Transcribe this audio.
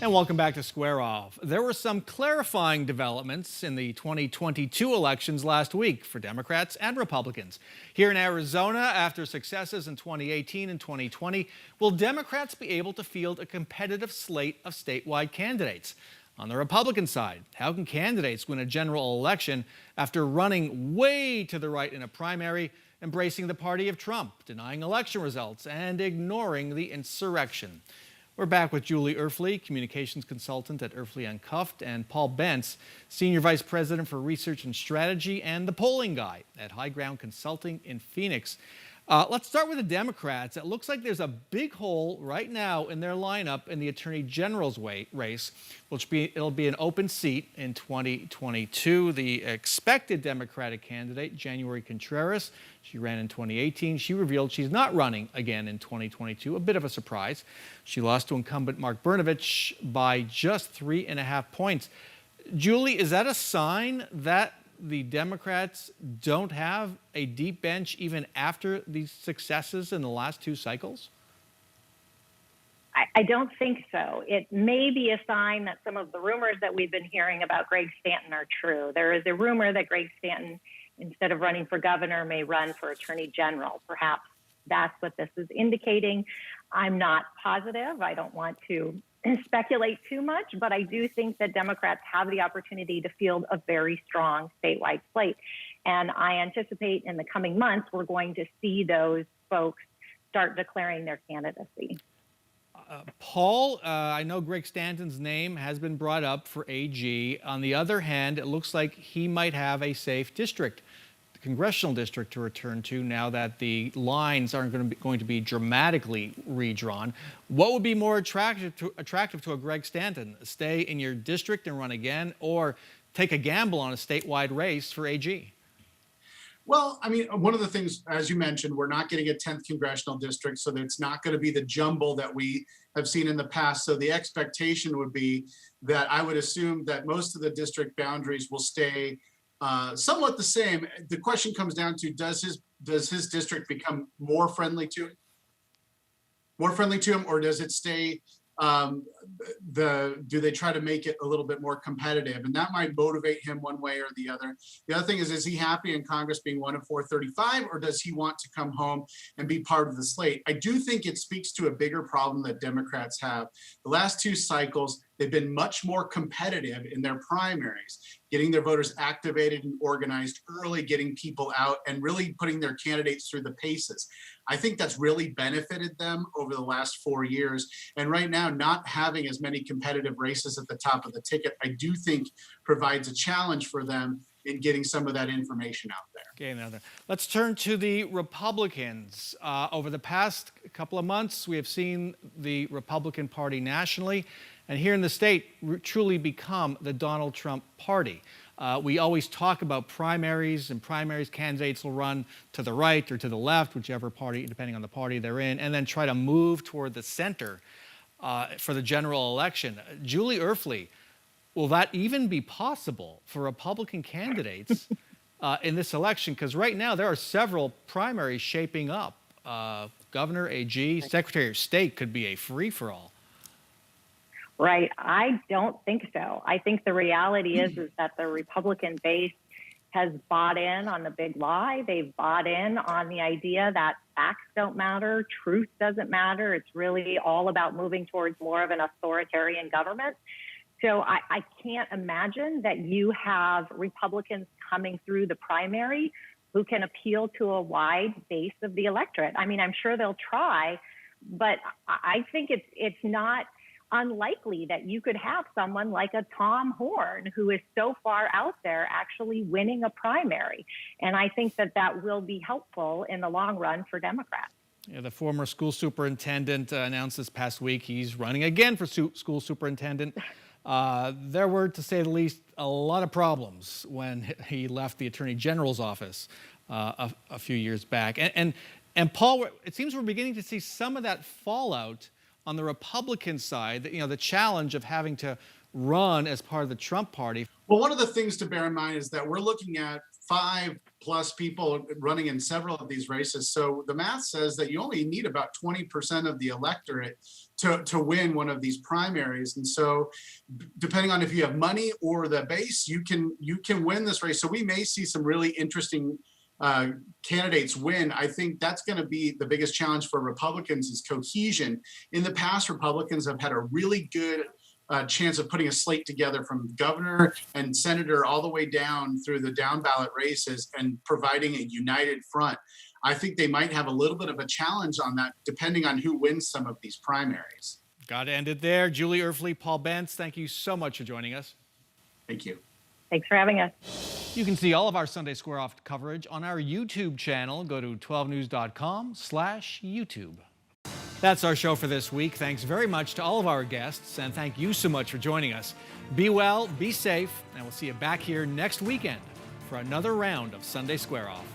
And welcome back to Square Off. There were some clarifying developments in the 2022 elections last week for Democrats and Republicans. Here in Arizona, after successes in 2018 and 2020, will Democrats be able to field a competitive slate of statewide candidates? On the Republican side, how can candidates win a general election after running way to the right in a primary, embracing the party of Trump, denying election results, and ignoring the insurrection? We're back with Julie Erfle, communications consultant at Erfle Uncuffed, and Paul Bentz, senior vice president for research and strategy and the polling guy at High Ground Consulting in Phoenix. Let's start with the Democrats. It looks like there's a big hole right now in their lineup in the Attorney General's race, it'll be an open seat in 2022. The expected Democratic candidate, January Contreras, she ran in 2018. She revealed she's not running again in 2022, a bit of a surprise. She lost to incumbent Mark Brnovich by just 3.5 points. Julie, is that a sign that the Democrats don't have a deep bench even after these successes in the last two cycles? I don't think so. It may be a sign that some of the rumors that we've been hearing about Greg Stanton are true. There is a rumor that Greg Stanton, instead of running for governor, may run for attorney general. Perhaps that's what this is indicating. I'm not positive. I don't want to speculate too much, but I do think that Democrats have the opportunity to field a very strong statewide slate. And I anticipate in the coming months, we're going to see those folks start declaring their candidacy. Paul, I know Greg Stanton's name has been brought up for AG. On the other hand, it looks like he might have a safe district, congressional district, to return to now that the lines aren't going to be dramatically redrawn. What would be more attractive to a Greg Stanton? Stay in your district and run again, or take a gamble on a statewide race for AG? Well, I mean, one of the things, as you mentioned, we're not getting a 10th congressional district, so that it's not going to be the jumble that we have seen in the past. So the expectation would be that I would assume that most of the district boundaries will stay somewhat the same. The question comes down to, does his district become more friendly to him, or does it stay? Do they try to make it a little bit more competitive? And that might motivate him one way or the other. The other thing is he happy in Congress being one of 435, or does he want to come home and be part of the slate? I do think it speaks to a bigger problem that Democrats have. The last two cycles, they've been much more competitive in their primaries, getting their voters activated and organized early, getting people out, and really putting their candidates through the paces. I think that's really benefited them over the last 4 years. And right now, not having as many competitive races at the top of the ticket, I do think provides a challenge for them in getting some of that information out there. Okay, now let's turn to the Republicans. Over the past couple of months, we have seen the Republican Party nationally and here in the state truly become the Donald Trump party. We always talk about primaries, and primaries candidates will run to the right or to the left, whichever party, depending on the party they're in, and then try to move toward the center for the general election. Julie Erfle, will that even be possible for Republican candidates in this election? Because right now there are several primaries shaping up. Governor, AG, Secretary of State could be a free-for-all. Right. I don't think so. I think the reality is that the Republican base has bought in on the big lie. They've bought in on the idea that facts don't matter, truth doesn't matter. It's really all about moving towards more of an authoritarian government. So I can't imagine that you have Republicans coming through the primary who can appeal to a wide base of the electorate. I mean, I'm sure they'll try, but I think it's not unlikely that you could have someone like a Tom Horn, who is so far out there, actually winning a primary. And I think that will be helpful in the long run for Democrats. Yeah, the former school superintendent announced this past week he's running again for school superintendent. There were, to say the least, a lot of problems when he left the Attorney General's office a few years back. And Paul, it seems we're beginning to see some of that fallout on the Republican side, the challenge of having to run as part of the Trump party. Well, one of the things to bear in mind is that we're looking at 5+ people running in several of these races. So the math says that you only need about 20% of the electorate to win one of these primaries. And so depending on if you have money or the base, you can win this race. So we may see some really interesting candidates win. I think that's going to be the biggest challenge for Republicans is cohesion. In the past, Republicans have had a really good chance of putting a slate together from governor and senator all the way down through the down ballot races and providing a united front. I think they might have a little bit of a challenge on that depending on who wins some of these primaries. Got to end it there. Julie Erfle, Paul Bentz, thank you so much for joining us. Thank you. Thanks for having us. You can see all of our Sunday Square Off coverage on our YouTube channel. Go to 12news.com/YouTube. That's our show for this week. Thanks very much to all of our guests, and thank you so much for joining us. Be well, be safe, and we'll see you back here next weekend for another round of Sunday Square Off.